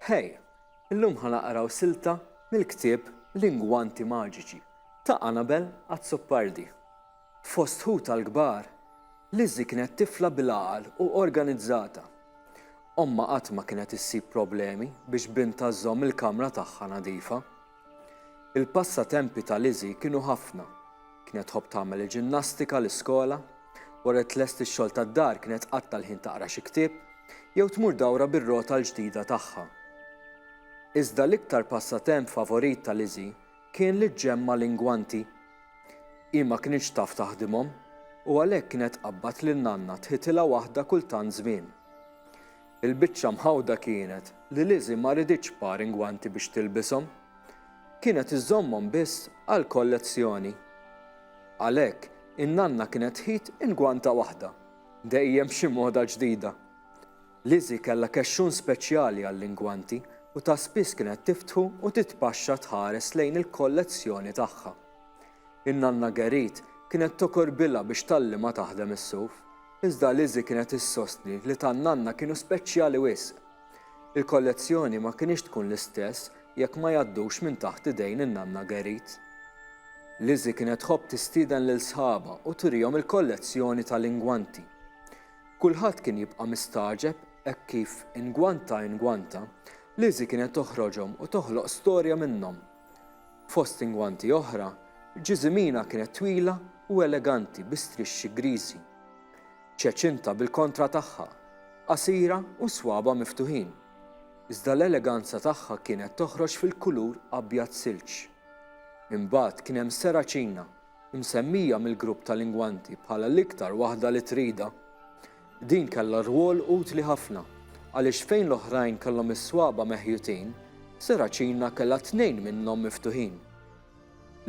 Hej, illum ħanaqraw silta mill-ktieb Lingwanti Maġiċi ta' Annabel Azzopardi. Fost ħu tal-kbar, Lizzy kienet tifla bil-għaqal u organizzata. Omma qatt ma kienet issib problemi biex binta żomm il-kamra tagħha nadifa. Il-passatempi ta' Lizzy kienu ħafna. Kienet tħobb tagħmel il-ġinnastika l-iskola, wara tlest ix-xogħol tad-dar kienet qatta l-ħin taqra xi ktieb jew tmur dawra bir-rota l-ġdida tagħha. Iżda l-iktar passatemp favorit ta' Lizzy kien li ġemma lingwanti. Hi ma kienx taf taħdimhom u għalhekk kienet qabbad lil nanna tħitilha waħda kultant żmien. Il-biċċa mħawda kienet li Lizzy ma riditx par ingwanti biex tilbishom, kienet iżommhom biss għal kollezzjoni. Għalhekk in-nanna kienet tħid ingwanta waħda, dejjem xi moda ġdida. Lizzy kellha kexxun speċjali għall-ingwanti u ta' spiss kienet tiftħu u titpaxxa tħares lejn il-kollezzjoni tagħha. In-nanna Gerit kienet tokorbilha biex tallima taħdem is-suf, iżda Lizzy kienet issostni li tan-nanna kienu speċjali wisq. Il-kollezzjoni ma kienx tkun l-istess jekk ma jgħaddux minn taħt idejn in-nanna Gerit. Lizzy kienet tħobb tistieden lil sħaba u turihom il-kollezzjoni tal-ingwanti. Kulħadd kien jibqa' mistaġeb hekk kif ingwanta Lizzy kienet toħroġhom u toħloq storja minnhom. Fost ingwanti oħra, ġiżimina kienet twila u eleganti bi strixxi griżi. ċeċinta bil-kontra tagħha, qasira u swaba miftuħin. Iżda l-eleganza tagħha kienet toħroġ fil-kulur abjad silġ. Imbagħad kien hemm Seraċina, msemmija mill-grupp tal-ingwanti bħala l-iktar waħda li trida. Din kellha rwol utli ħafna, għaliex fejn l-oħrajn kellhom is-swaba meħjutin, Seraċina kellha 2 minnhom miftuħin.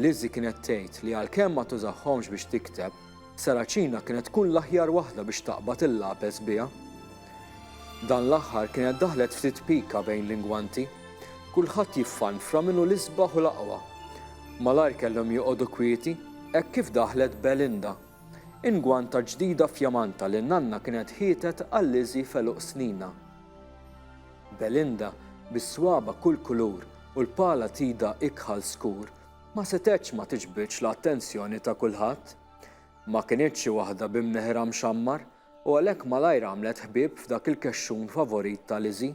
Lizzy kienet tgħid li għalkemm ma tużahomx biex tikteb, Seraċina kienet tkun l-aħjar waħda biex taqbad il-lapes biha. Dan l-aħħar kienet daħlet ftit pika bejn l-ingwanti, kulħadd jiffanfra minnu l-isbaħ u l-aqwa. Malajr kellhom joqogħdu kwieti hekk kif daħlet Belinda, ingwanta ġdida f'jamanta li n-nanna kienet ħietet għal Lizzy feluq snina. Belinda, bis-swaba kull kulur u l-pala tida ikħal skur, ma setgħetx ma tiġbidx l-attenzjoni ta' kulħadd. Ma kienitx xi waħda b'imneħra mxammar u għalhekk malajr għamlet ħbieb f'dak il-kexxun favorit ta' Lizzy.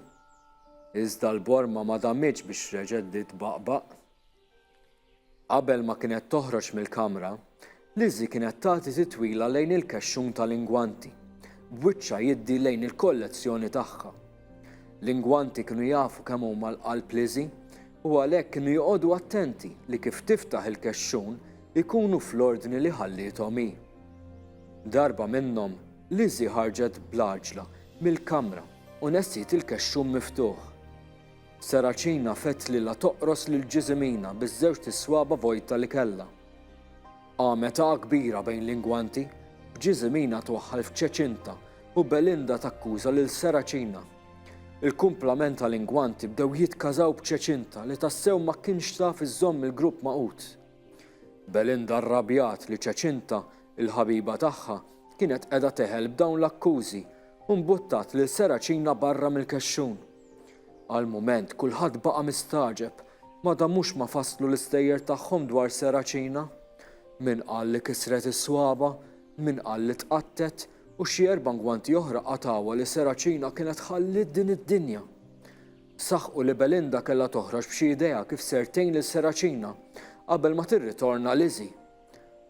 Iżda l-borma ma dammitx biex reġgħet tbaqbaq. Qabel ma kienet toħroġ mill-kamra, Lizzy kienet tagħti titwila lejn il-kexxun tal-ingwanti, b'wiċċha jiddi lejn il-kollezzjoni tagħha. L-ingwanti kienu jafu kemm huma l-qalb Lizzy u għalhekk kienu joqogħdu attenti li kif tiftaħ il-kexxun ikunu fl-ordni li ħallithom hi. Darba minnhom Lizzy ħarġet bl-għaġla mill-kamra u nessiet il-kexxun miftuħ. Seraċina fett lilha toqros lil ġiżimina biż-żewġ tiswaba vojta li kellha. Għamet kbira bejn l-ingwanti, b'ġiżimina twaħħal f'ċeċinta u Belinda takkuża lil Seraċina. Il-kumplament tal-ingwanti bdew jitkażaw b'ċeċinta li tassew ma kienx taf iżomm il-grupp maqut. Belinda rrabjat li ċeċinta, il-ħabiba tagħha, kienet qiegħda teħel b'dawn l-akkużi u mbuttat lil Seraċina barra mill-kexxun. Għal-mument kulħadd baqa' mistaġeb, mada mhux ma fasslu l-istejjer tagħhom dwar Seraċina. Min qal li kisret is-swaba, min qal li tqattet u xi 4 ngwanti oħra qatawha li Seraċina kienet ħallit din id-dinja. Saħħu li Belinda kellha toħroġ b'xi idea kif sertejn lil Seraċina qabel ma tirritorna Lizzy.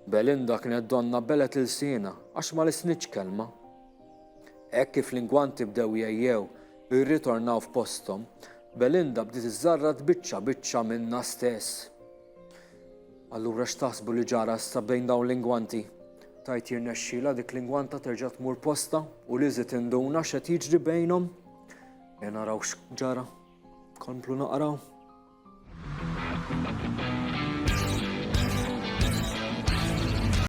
Belinda kienet donna belet il-siena għax ma lisnitx kelma. Hekk kif l-ingwanti bdew jgħejjew jirritornaw f'posthom, Belinda bdiet iżżarrad biċċa minnha stess. Allura x'taħsbu li ġara issa bejn dawn l-ingwanti? Tajt jirnexxiela dik l-ingwanta terġa' tmur posta u Lizzy tinduna x'qed jiġri bejnhom? Naraw x'ġara. Komplu naqraw.